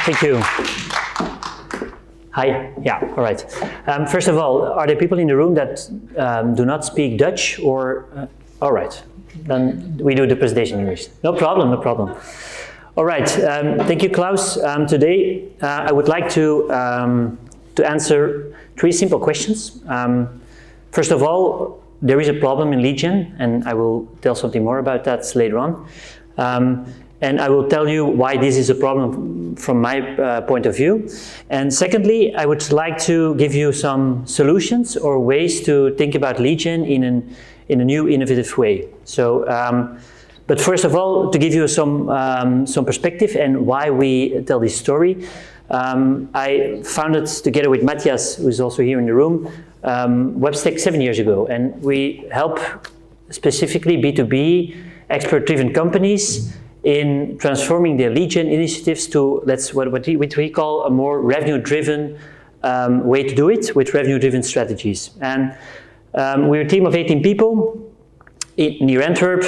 Thank you. Hi, yeah, all right. First of all, are there people in the room that do not speak Dutch or, all right, then we do the presentation in English. No problem, no problem. All right, thank you, Klaus. Today, I would like to answer 3 simple questions. First of all, there is a problem in lead gen, and I will tell something more about that later on. And I will tell you why this is a problem from my point of view. And secondly, I would like to give you some solutions or ways to think about lead gen in a new, innovative way. So, but first of all, to give you some perspective and why we tell this story, I founded together with Matthias, who is also here in the room, Websteak 7 years ago, and we help specifically B2B expert-driven companies in transforming their lead gen initiatives to what we call a more revenue-driven way to do it, with revenue-driven strategies. And we're a team of 18 people near Antwerp,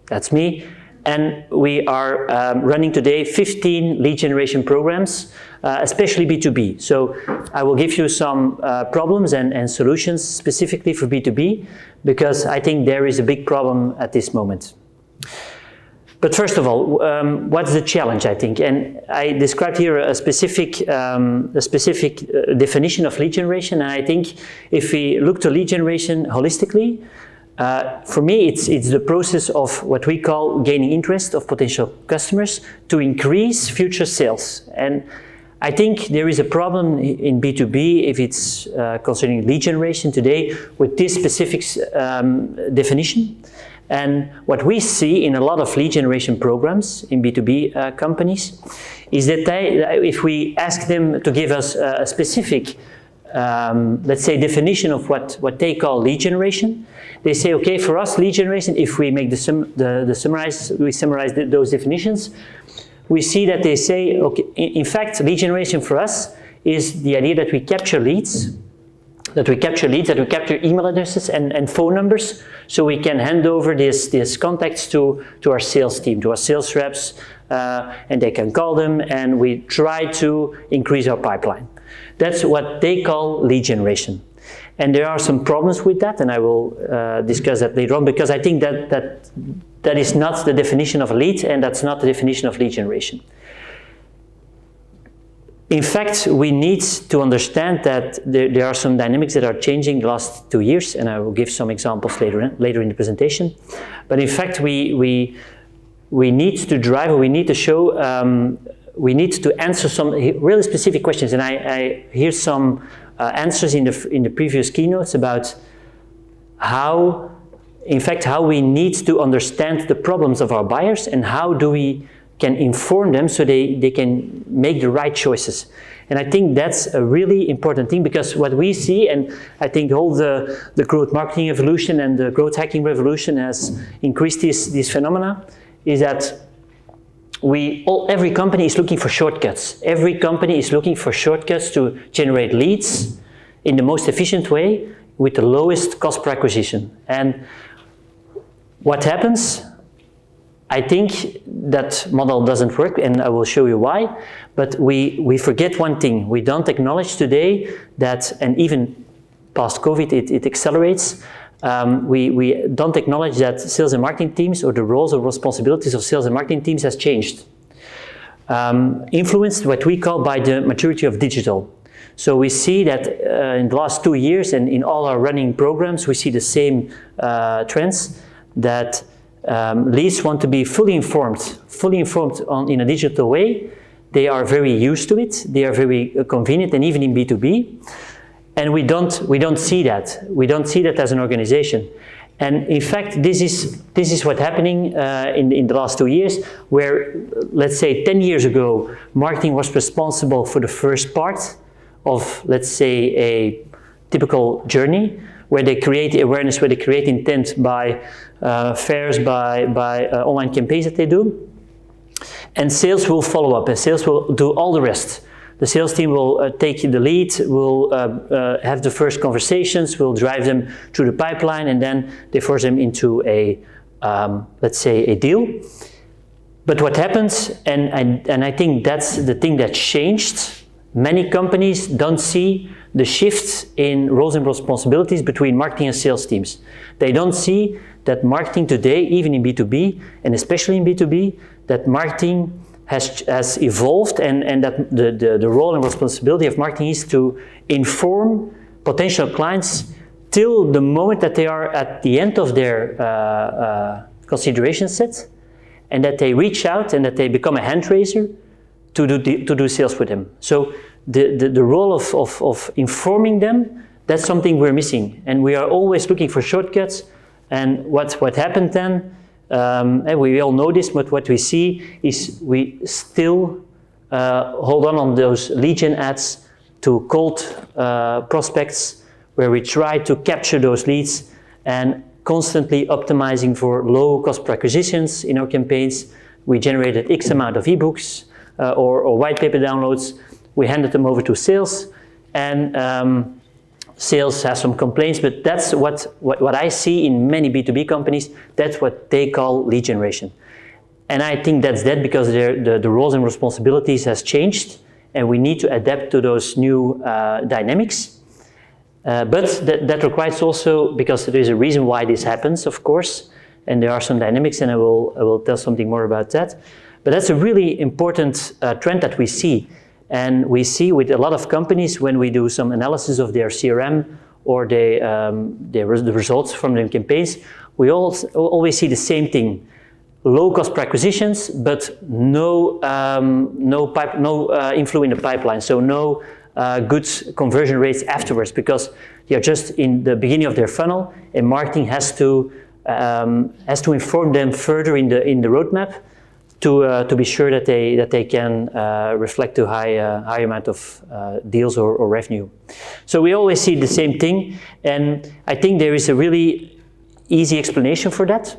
that's me, and we are running today 15 lead generation programs, especially B2B. So I will give you some problems and solutions specifically for B2B, because I think there is a big problem at this moment. But first of all, what's the challenge, I think? And I described here a specific definition of lead generation, and I think if we look to lead generation holistically, for me it's the process of what we call gaining interest of potential customers to increase future sales. And I think there is a problem in B2B if it's concerning lead generation today with this specific definition. And what we see in a lot of lead generation programs in B2B companies is that if we ask them to give us a specific, let's say, definition of what they call lead generation, they say, okay, for us, lead generation, if we make we summarize those definitions, we see that they say, okay, in fact, lead generation for us is the idea that we capture leads, that we capture email addresses and phone numbers, so we can hand over these contacts to our sales team, to our sales reps, and they can call them, and we try to increase our pipeline. That's what they call lead generation. And there are some problems with that, and I will discuss that later on, because I think that is not the definition of a lead, and that's not the definition of lead generation. In fact, we need to understand that there are some dynamics that are changing the last 2 years, and I will give some examples later in the presentation. But in fact, we need to drive, or we need to show, we need to answer some really specific questions. And I hear some answers in the previous keynotes about how we need to understand the problems of our buyers, and how do we can inform them so they can make the right choices. And I think that's a really important thing, because what we see, and I think all the growth marketing evolution and the growth hacking revolution has increased these phenomena, is that every company is looking for shortcuts. Every company is looking for shortcuts to generate leads in the most efficient way with the lowest cost per acquisition. And what happens? I think that model doesn't work, and I will show you why, but we forget one thing. We don't acknowledge today that, and even past COVID it accelerates, we don't acknowledge that sales and marketing teams, or the roles or responsibilities of sales and marketing teams, has changed. Influenced what we call by the maturity of digital. So we see that in the last 2 years, and in all our running programs, we see the same trends, that leads want to be fully informed in a digital way. They are very used to it. They are very convenient, and even in B2B. And we don't see that. We don't see that as an organization. And in fact, this is what's happening in the last 2 years, where, let's say, 10 years ago, marketing was responsible for the first part of, let's say, a typical journey, where they create awareness, where they create intent by fairs, by online campaigns that they do. And sales will follow up, and sales will do all the rest. The sales team will take the lead, will have the first conversations, will drive them through the pipeline, and then they force them into a, let's say, a deal. But what happens, and I think that's the thing that changed, many companies don't see the shifts in roles and responsibilities between marketing and sales teams. They don't see that marketing today, even in B2B, and especially in B2B, that marketing has evolved, and that the role and responsibility of marketing is to inform potential clients till the moment that they are at the end of their consideration set, and that they reach out and that they become a hand raiser to do sales with them. So the role of informing them, that's something we're missing, and we are always looking for shortcuts. And what happened then, and we all know this, but what we see is we still hold on those lead gen ads to cold prospects, where we try to capture those leads and constantly optimizing for low cost per acquisitions in our campaigns. We generated X amount of ebooks or white paper downloads. We handed them over to sales, and sales has some complaints, but that's what I see in many B2B companies. That's what they call lead generation. And I think that's that because the roles and responsibilities has changed, and we need to adapt to those new dynamics. But that requires also, because there is a reason why this happens, of course, and there are some dynamics, and I will tell something more about that. But that's a really important trend that we see. And we see with a lot of companies when we do some analysis of their CRM or the results from their campaigns, we always see the same thing. Low cost per acquisitions, but no inflow in the pipeline. So no good conversion rates afterwards, because they're just in the beginning of their funnel, and marketing has to inform them further in the roadmap to be sure that they can reflect to high amount of deals or revenue. So we always see the same thing, and I think there is a really easy explanation for that.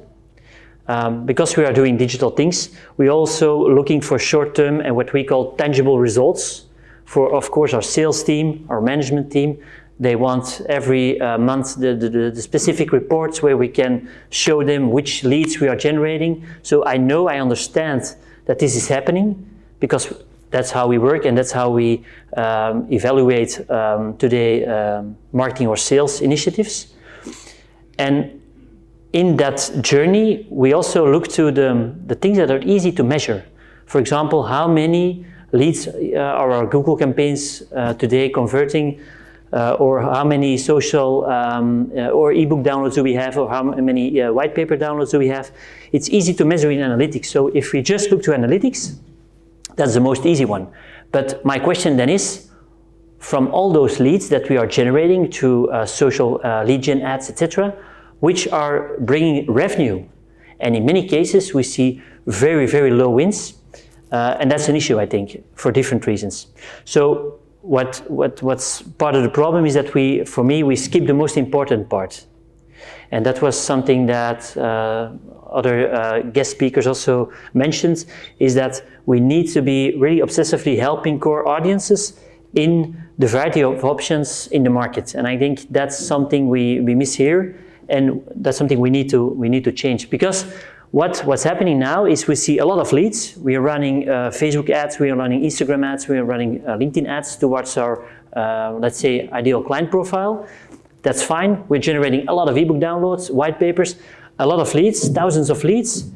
Because we are doing digital things, we're also looking for short-term and what we call tangible results for, of course, our sales team, our management team. They want every month the specific reports where we can show them which leads we are generating. So I understand that this is happening, because that's how we work and that's how we evaluate today marketing or sales initiatives. And in that journey, we also look to the things that are easy to measure. For example, how many leads are our Google campaigns today converting, or how many social or ebook downloads do we have, or how many white paper downloads do we have. It's easy to measure in analytics. So if we just look to analytics, that's the most easy one. But my question then is, from all those leads that we are generating through social lead gen ads, etc., which are bringing revenue? And in many cases, we see very, very low wins. And that's an issue, I think, for different reasons. So what's part of the problem is that we skip the most important part. And that was something that other guest speakers also mentioned, is that we need to be really obsessively helping core audiences in the variety of options in the market. And I think that's something we miss here, and that's something we need to change. Because what's happening now is we see a lot of leads. We are running Facebook ads, we are running Instagram ads, we are running LinkedIn ads towards our, let's say, ideal client profile. That's fine. We're generating a lot of ebook downloads, white papers, a lot of leads, thousands of leads.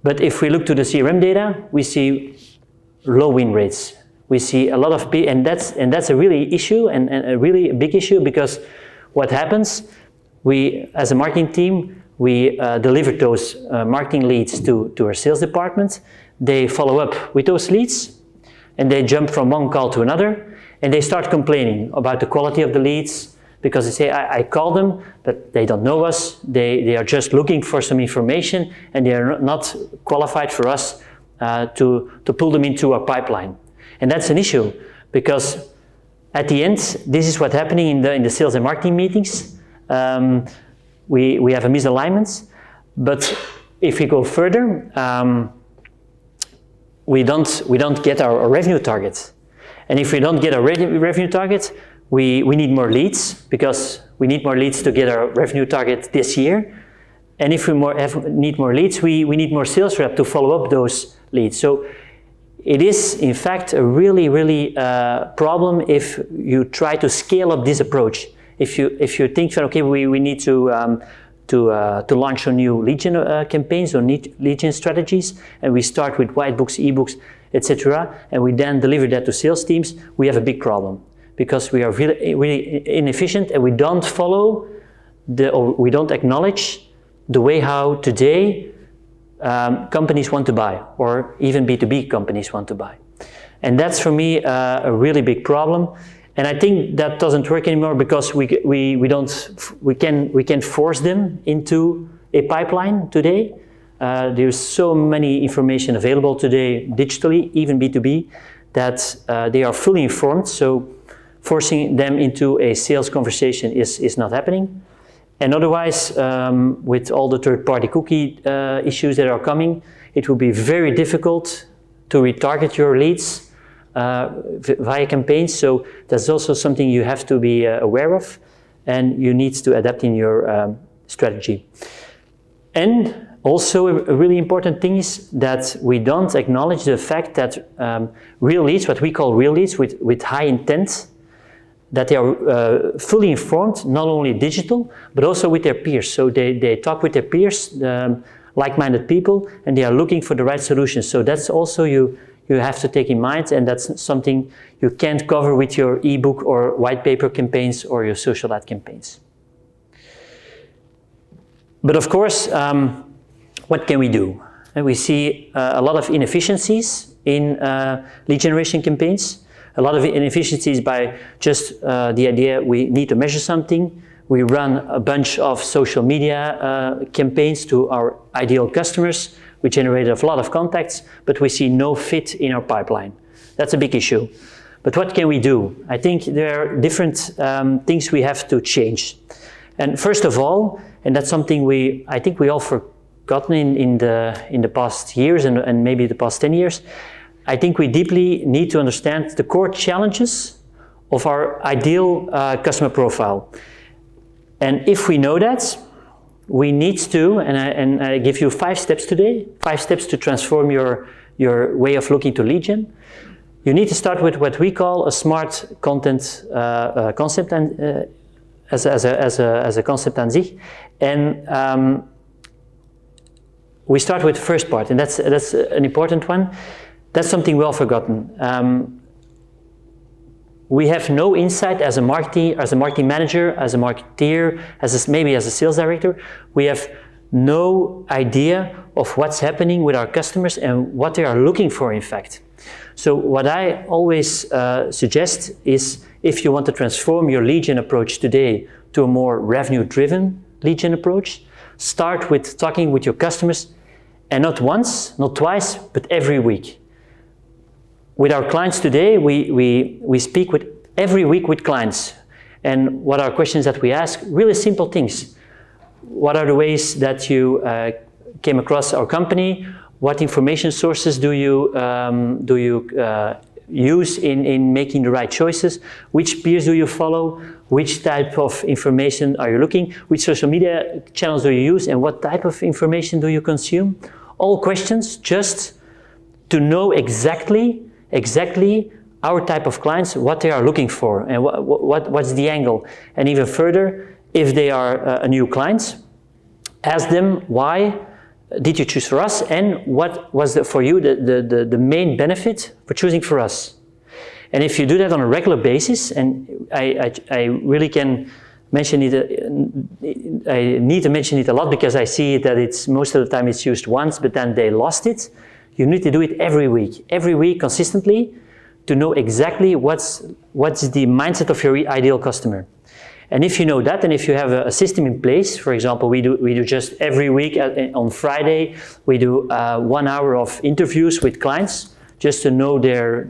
But if we look to the CRM data, we see low win rates. We see a lot of, and that's a really issue, and a really big issue, because what happens, we, as a marketing team, we deliver those marketing leads to our sales department. They follow up with those leads, and they jump from one call to another, and they start complaining about the quality of the leads, because they say, I call them, but they don't know us. They are just looking for some information, and they are not qualified for us to pull them into our pipeline. And that's an issue, because at the end, this is what's happening in the sales and marketing meetings. We have a misalignment, but if we go further, we don't get our revenue target. And if we don't get our revenue target, we need more leads, because we need more leads to get our revenue target this year. And if we need more leads, we need more sales rep to follow up those leads. So it is, in fact, a really problem if you try to scale up this approach. If you think, okay, we need to launch some new lead gen campaigns or lead gen strategies, and we start with white books, ebooks, etc., and we then deliver that to sales teams, we have a big problem because we are really inefficient, and we don't follow or we don't acknowledge the way how today companies want to buy, or even B2B companies want to buy. And that's for me a really big problem. And I think that doesn't work anymore because we can force them into a pipeline today. There's so many information available today digitally, even B2B, that they are fully informed. So forcing them into a sales conversation is not happening. And otherwise, with all the third-party cookie issues that are coming, it will be very difficult to retarget your leads via campaigns. So that's also something you have to be aware of, and you need to adapt in your strategy. And also a really important thing is that we don't acknowledge the fact that real leads, what we call real leads with high intent, that they are fully informed, not only digital, but also with their peers. So they talk with their peers, like-minded people, and they are looking for the right solutions. So that's also you have to take in mind, and that's something you can't cover with your ebook or white paper campaigns or your social ad campaigns. But of course, what can we do? And we see a lot of inefficiencies in lead generation campaigns. A lot of inefficiencies by just the idea we need to measure something. We run a bunch of social media campaigns to our ideal customers. We generate a lot of contacts, but we see no fit in our pipeline. That's a big issue. But what can we do? I think there are different things we have to change. And first of all, and that's something I think we all forgotten in the past years and maybe the past 10 years, I think we deeply need to understand the core challenges of our ideal customer profile. And if we know that, we need to, and I give you 5 steps today, 5 steps to transform your way of looking to lead gen. You need to start with what we call a smart content concept and as a concept an sich. And we start with the first part, and that's an important one. That's something well forgotten. We have no insight as a marketing manager, as a marketeer, maybe as a sales director. We have no idea of what's happening with our customers and what they are looking for, in fact. So what I always suggest is, if you want to transform your lead gen approach today to a more revenue-driven lead gen approach, start with talking with your customers, and not once, not twice, but every week. With our clients today, we speak every week with clients. And what are questions that we ask? Really simple things. What are the ways that you came across our company? What information sources do you use in making the right choices? Which peers do you follow? Which type of information are you looking? Which social media channels do you use? And what type of information do you consume? All questions just to know exactly our type of clients, what they are looking for, and what's the angle. And even further, if they are a new client, ask them, why did you choose for us, and what was for you the main benefit for choosing for us. And if you do that on a regular basis, and I really can mention it, I need to mention it a lot because I see that it's most of the time it's used once, but then they lost it. You need to do it every week consistently, to know exactly what's the mindset of your ideal customer. And if you know that, and if you have a system in place, for example, we do just every week on Friday, we do 1 hour of interviews with clients, just to know their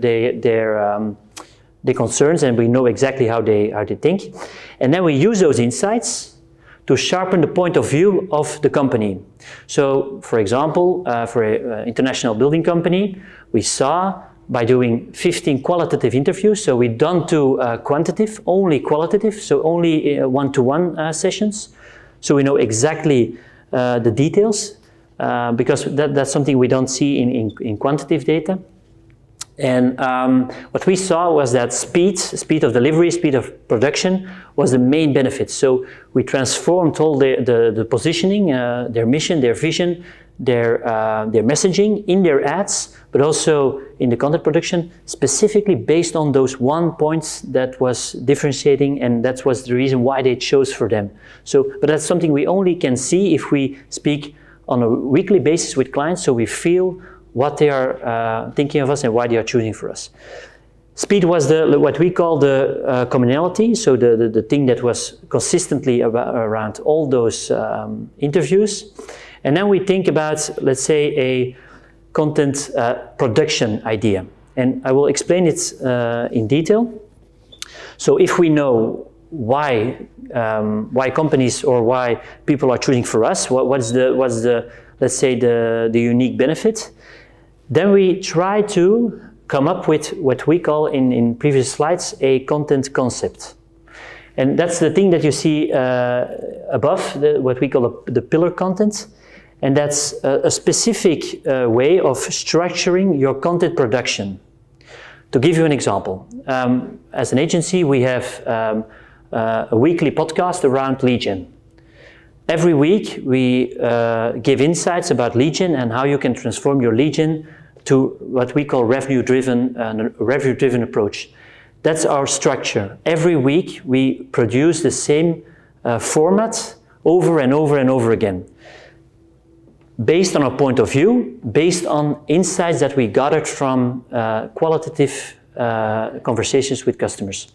concerns, and we know exactly how they think. And then we use those insights to sharpen the point of view of the company. So, for example, for an international building company, we saw by doing 15 qualitative interviews, so we don't do quantitative, only qualitative, so only one-to-one sessions. So we know exactly the details, because that's something we don't see in quantitative data. And what we saw was that speed of delivery, speed of production was the main benefit. So we transformed all the positioning, their mission, their vision, their messaging in their ads, but also in the content production, specifically based on those 1 points that was differentiating, and that was the reason why they chose for them. So, but that's something we only can see if we speak on a weekly basis with clients, so we feel what they are thinking of us and why they are choosing for us. Speed was what we call the commonality, so the thing that was consistently around all those interviews. And then we think about, let's say, a content production idea. And I will explain it in detail. So if we know why companies or why people are choosing for us, what's the let's say the unique benefit, then we try to come up with what we call in previous slides a content concept. And that's the thing that you see above, what we call the pillar content. And that's a specific way of structuring your content production. To give you an example, as an agency, we have a weekly podcast around lead gen. Every week we give insights about lead gen and how you can transform your lead gen to what we call revenue-driven approach. That's our structure. Every week we produce the same format over and over and over again, based on our point of view, based on insights that we gathered from qualitative conversations with customers.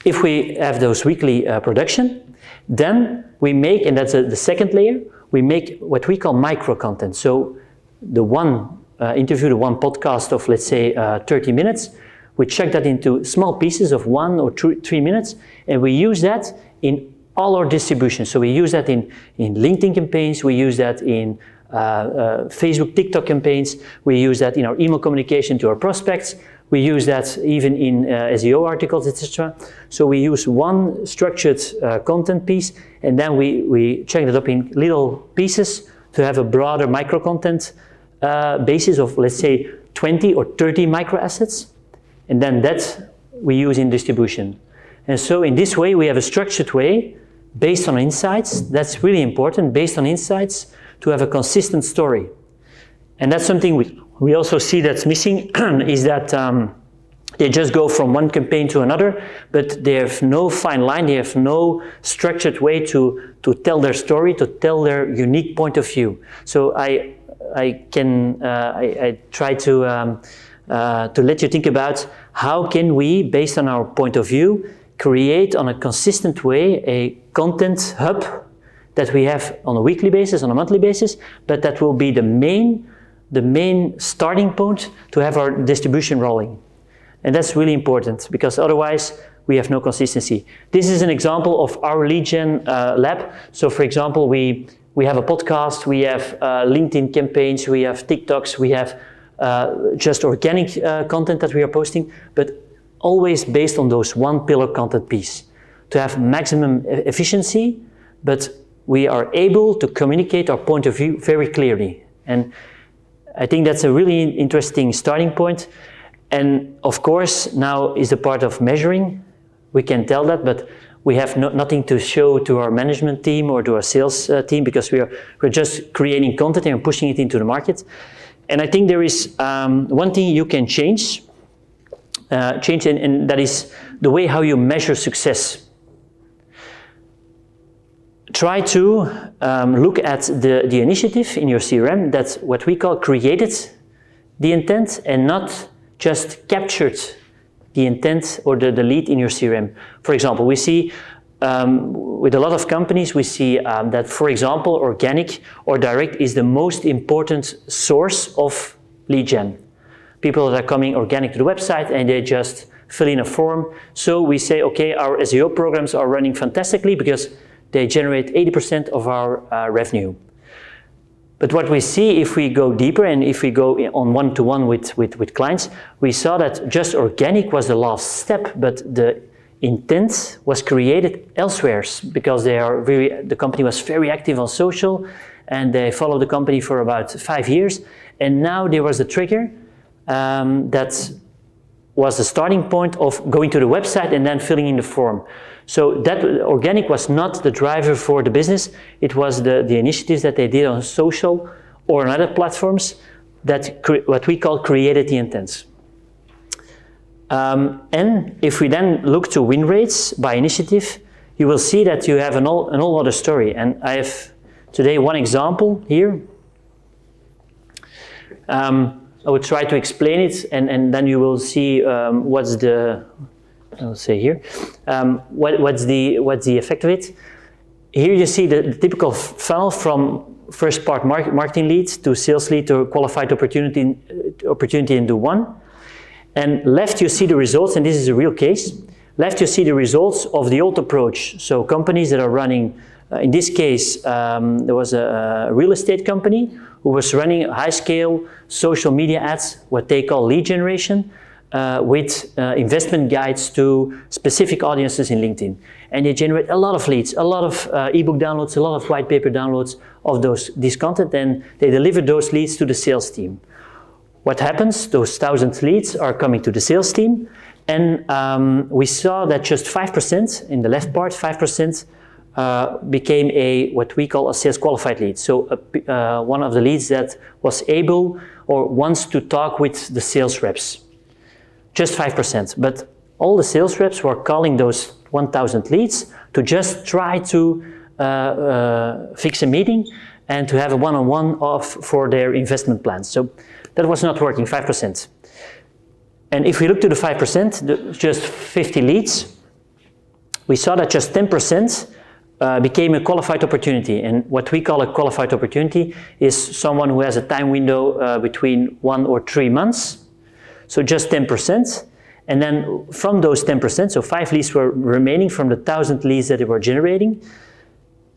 If we have those weekly production, then we make, and that's the second layer, we make what we call micro content. So the one interview, the one podcast of, let's say, 30 minutes, we check that into small pieces of 1 or 3 minutes, and we use that in all our distribution. So we use that in LinkedIn campaigns, we use that in Facebook, TikTok campaigns, we use that in our email communication to our prospects, we use that even in SEO articles, etc. So we use one structured content piece, and then we check it up in little pieces to have a broader micro content basis of, let's say, 20 or 30 micro assets, and then that we use in distribution. And so in this way we have a structured way based on insights. That's really important, based on insights, to have a consistent story. And that's something we also see that's missing, is that they just go from one campaign to another, but they have no fine line, they have no structured way to tell their story, to tell their unique point of view. So I try to let you think about how can we, based on our point of view, create on a consistent way a content hub that we have on a weekly basis, on a monthly basis, but that will be the main starting point to have our distribution rolling. And that's really important, because otherwise we have no consistency. This is an example of our lead gen lab. So for example, we have a podcast, we have LinkedIn campaigns, we have TikToks, we have just organic content that we are posting, but always based on those one pillar content piece to have maximum efficiency, but we are able to communicate our point of view very clearly. And I think that's a really interesting starting point. And of course, now is the part of measuring. We can tell that, but we have nothing to show to our management team or to our sales team, because we're just creating content and pushing it into the market. And I think there is one thing you can change, and that is the way how you measure success. Try to look at the initiative in your CRM that's what we call created the intent and not just captured the intent or the lead in your CRM. For example, we see with a lot of companies, we see that, for example, organic or direct is the most important source of lead gen. People that are coming organic to the website and they just fill in a form. So we say, okay, our SEO programs are running fantastically because they generate 80% of our revenue. But what we see, if we go deeper and if we go on one-to-one with clients, we saw that just organic was the last step, but the intent was created elsewhere because the company was very active on social, and they followed the company for about 5 years. And now there was a trigger that was the starting point of going to the website and then filling in the form. So that organic was not the driver for the business. It was the initiatives that they did on social or on other platforms that what we call created the intents. And if we then look to win rates by initiative, you will see that you have an whole other story. And I have today one example here. I will try to explain it, and then you will see what's the, I'll say here, what's the effect of it. Here you see the typical funnel from first part marketing leads to sales lead to qualified opportunity into one. And left you see the results, and this is a real case. Left you see the results of the old approach. So companies that are running, in this case, there was a real estate company who was running high-scale social media ads, what they call lead generation, with investment guides to specific audiences in LinkedIn. And they generate a lot of leads, a lot of ebook downloads, a lot of white paper downloads of this content, and they deliver those leads to the sales team. What happens? Those 1,000 leads are coming to the sales team, and we saw that just 5%, in the left part, 5% became what we call a sales qualified lead. So one of the leads that was able or wants to talk with the sales reps. Just 5%. But all the sales reps were calling those 1,000 leads to just try to fix a meeting and to have a one-on-one for their investment plans. So that was not working, 5%. And if we look to the 5%, just 50 leads, we saw that just 10% became a qualified opportunity. And what we call a qualified opportunity is someone who has a time window between 1 or 3 months. So just 10%. And then from those 10%, so 5 leads were remaining from the 1,000 leads that they were generating,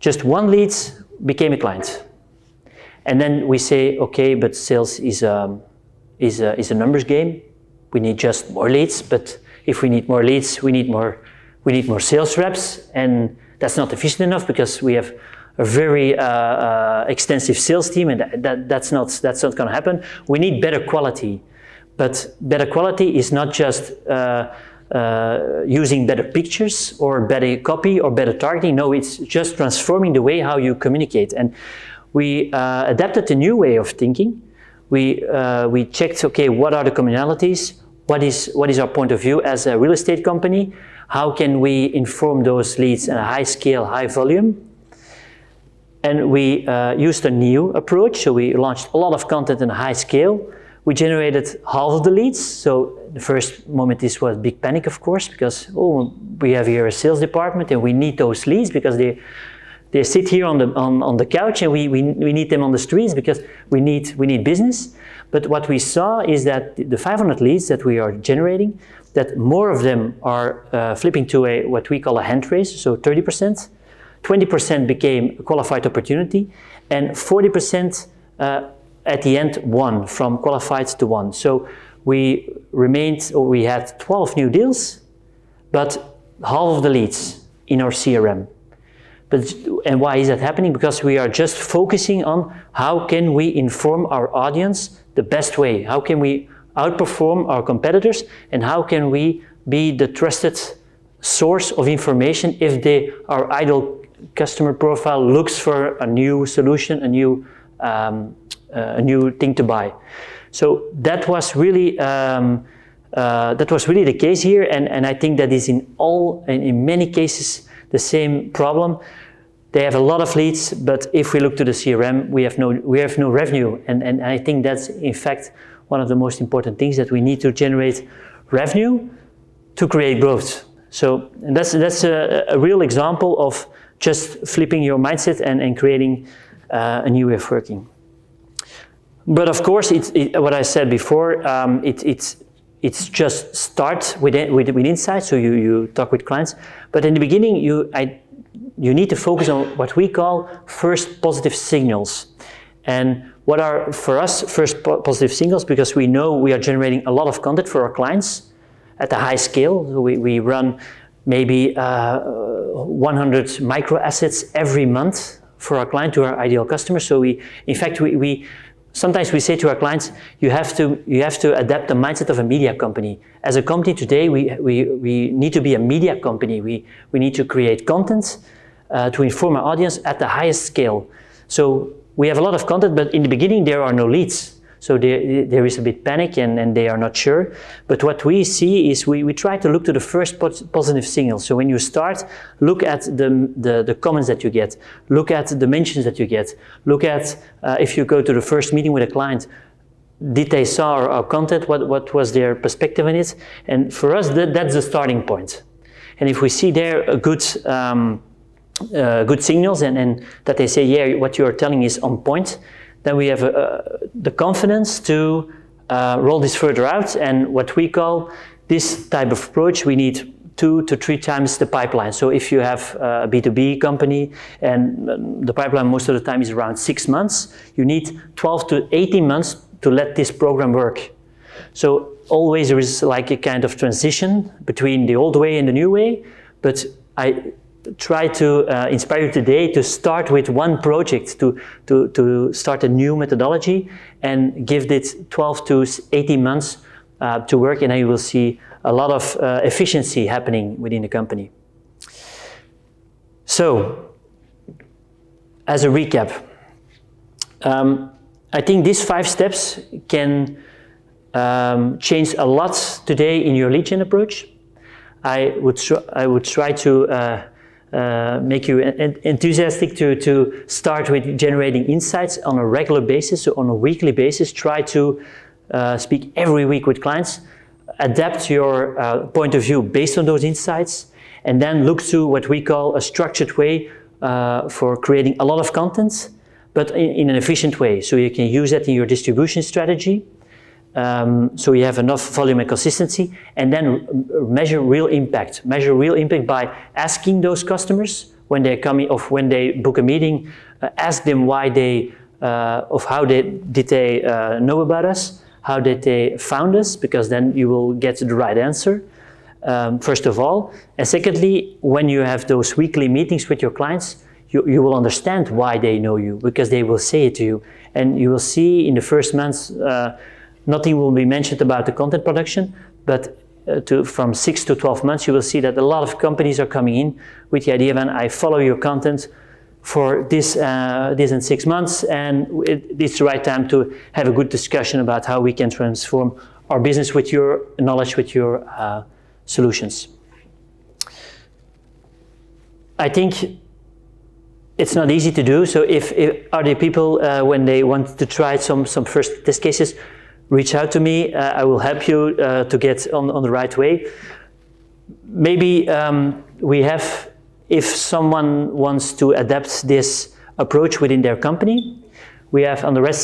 just 1 lead became a client. And then we say, okay, but sales is a numbers game. We need just more leads, but if we need more leads, we need more sales reps, and that's not efficient enough because we have a very extensive sales team, and that's not going to happen. We need better quality, but better quality is not just using better pictures or better copy or better targeting. No, it's just transforming the way how you communicate. And we adapted a new way of thinking. We checked, okay, what are the commonalities? What is our point of view as a real estate company? How can we inform those leads at a high scale, high volume? And we used a new approach. So we launched a lot of content in a high scale. We generated half of the leads. So the first moment this was big panic, of course, because we have here a sales department and we need those leads because they sit here on the couch, and we need them on the streets because we need business. But what we saw is that the 500 leads that we are generating, that more of them are flipping to what we call a hand raise, so 30%. 20% became a qualified opportunity, and 40% at the end won, from qualified to won. So we had 12 new deals, but half of the leads in our CRM. And why is that happening? Because we are just focusing on how can we inform our audience the best way? How can we outperform our competitors? And how can we be the trusted source of information if our ideal customer profile looks for a new solution, a new thing to buy? So that was really the case here, and I think that is in many cases the same problem. They have a lot of leads, but if we look to the CRM, we have no revenue, and I think that's in fact one of the most important things, that we need to generate revenue to create growth. So and that's a real example of just flipping your mindset and creating a new way of working. But of course, what I said before, it's just start with insights. So you talk with clients, but in the beginning you need to focus on what we call first positive signals. And what are for us first positive signals? Because we know we are generating a lot of content for our clients at a high scale. So we run maybe 100 micro assets every month for our client, to our ideal customer. So in fact, sometimes we say to our clients, you have to adapt the mindset of a media company. As a company today, we need to be a media company. We need to create content to inform our audience at the highest scale. So we have a lot of content, but in the beginning there are no leads. So there is a bit panic and they are not sure. But what we see is we try to look to the first positive signal. So when you start, look at the comments that you get, look at the mentions that you get, look at if you go to the first meeting with a client, did they saw our content, what was their perspective on it? And for us, that's the starting point. And if we see there a good signals and that they say, yeah, what you are telling is on point, then we have the confidence to roll this further out. And what we call this type of approach, we need 2 to 3 times the pipeline. So if you have a B2B company and the pipeline most of the time is around 6 months, you need 12 to 18 months to let this program work. So always there is like a kind of transition between the old way and the new way, but I try to inspire you today to start with one project, to start a new methodology and give it 12 to 18 months to work, and then you will see a lot of efficiency happening within the company. So, as a recap, I think these 5 steps can change a lot today in your lead gen approach. I would try to make you enthusiastic to start with generating insights on a regular basis, so on a weekly basis. Try to speak every week with clients, adapt your point of view based on those insights, and then look to what we call a structured way for creating a lot of content, but in an efficient way. So you can use that in your distribution strategy. So you have enough volume and consistency, and then measure real impact. Measure real impact by asking those customers when they come in, or when they book a meeting, ask them why they, how did they know about us, how did they found us, because then you will get the right answer, first of all. And secondly, when you have those weekly meetings with your clients, you will understand why they know you, because they will say it to you. And you will see in the first months, nothing will be mentioned about the content production, but from 6 to 12 months, you will see that a lot of companies are coming in with the idea of, I follow your content for this in 6 months, and it's the right time to have a good discussion about how we can transform our business with your knowledge, with your solutions. I think it's not easy to do. So if are there people when they want to try some first test cases, reach out to me. I will help you to get on the right way. Maybe we have, if someone wants to adapt this approach within their company, we have on the right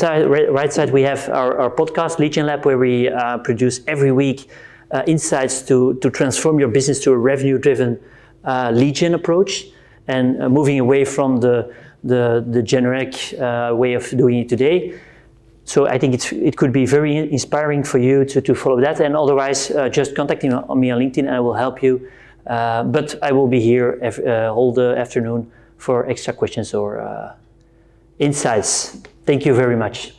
side we have our podcast, Lead Gen Lab, where we produce every week insights to transform your business to a revenue-driven lead gen approach, and moving away from the generic way of doing it today. So I think it could be very inspiring for you to follow that, and otherwise just contact me on LinkedIn and I will help you. But I will be here all the afternoon for extra questions or insights. Thank you very much.